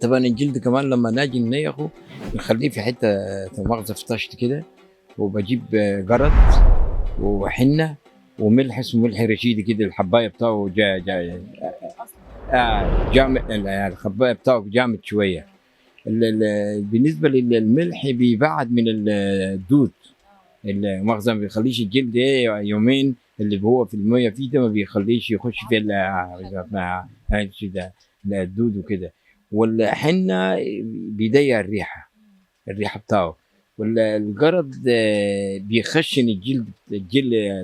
طبعا الجلد كمان لما ناجي ننيخه نخليه في حته مؤاخذه في طشت كده، وبجيب جرد وحنه وملح، اسمه ملح رشيدي كده، الحبايه بتاعه جامد، الحبايه بتاعه جامد شويه. بالنسبه للملح بيبعد من الدود، المؤاخذه ما بيخليش الجلد يومين اللي هو في الميه فيه ده، ما بيخليش يخش في مع الدود وكده. والحنه بيضيق الريحه بتاعه. والجرد بيخشن الجلد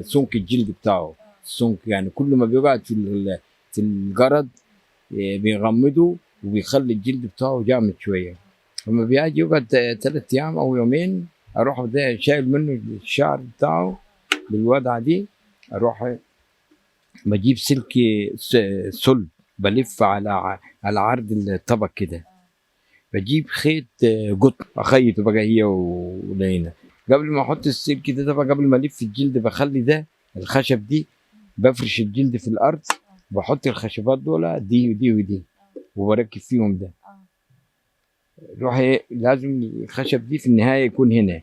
سمك الجلد بتاعه، السمك يعني كل ما بيقعد في الجرد بيغمده وبيخلي الجلد بتاعه جامد شويه. لما بيجي يقعد 3 ايام او يومين اروح ده شايل منه الشعر بتاعه بالوضعه دي، اروح بجيب سلك صلب بلف على عرض الطبق كده، بجيب خيط قطن اخيطه بقى هي ولينا. قبل ما احط السلك ده بقى، قبل ما الف الجلد بخلي ده الخشب دي، بفرش الجلد في الارض، بحط الخشبات دول دي ودي ودي وبركب فيهم ده. روح لازم الخشب دي في النهايه يكون هنا.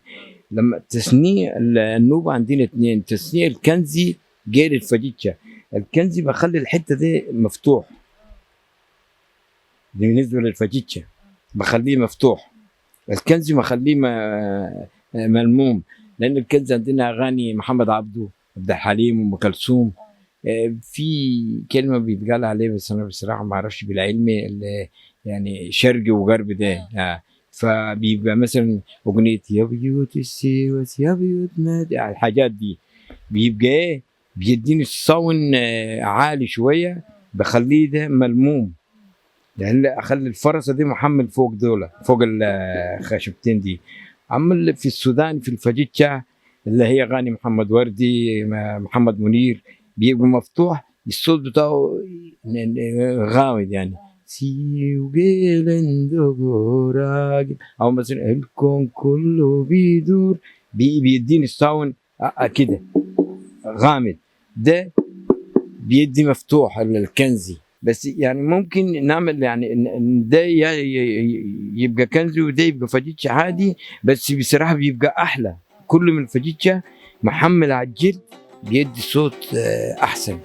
لما تصنيع النوبه عندنا 2، تصنيع الكنزي غير الفجيتشا. الكنزي بخلي الحته دي مفتوح، بالنسبه للفجيتشا بخليه مفتوح. الكنزي بخليه ملموم، لان الكنزي عندنا اغاني محمد عبده، عبد الحليم، ام كلثوم. في كلمه بيتقال عليه بس انا بصراحه ما اعرفش بالعلم، يعني شرقي وغربي ده. فبيبقى مثلا اغنيه يا بيوت السيوس يا بيوت نادي، الحاجات دي بيبقى بيديني الصون عالي شويه، بخليه ده ملموم، يعني اخلي الفرسه دي محمل فوق دول، فوق الخشبتين دي. عمل في السودان في الفجيتشا اللي هي اغاني محمد وردي، محمد منير، بيبقى مفتوح الصوت بتاعه غامض، يعني او مثلا الكون كله بيدور، بيديني الساون كده غامض. ده بيدي مفتوح الكنزي، بس يعني ممكن نعمل يعني ده يبقى كنزي وده يبقى فجيتشا عادي، بس بصراحه بيبقى احلى. كل من الفجيتشا محمل على الجلد بيدي صوت احسن.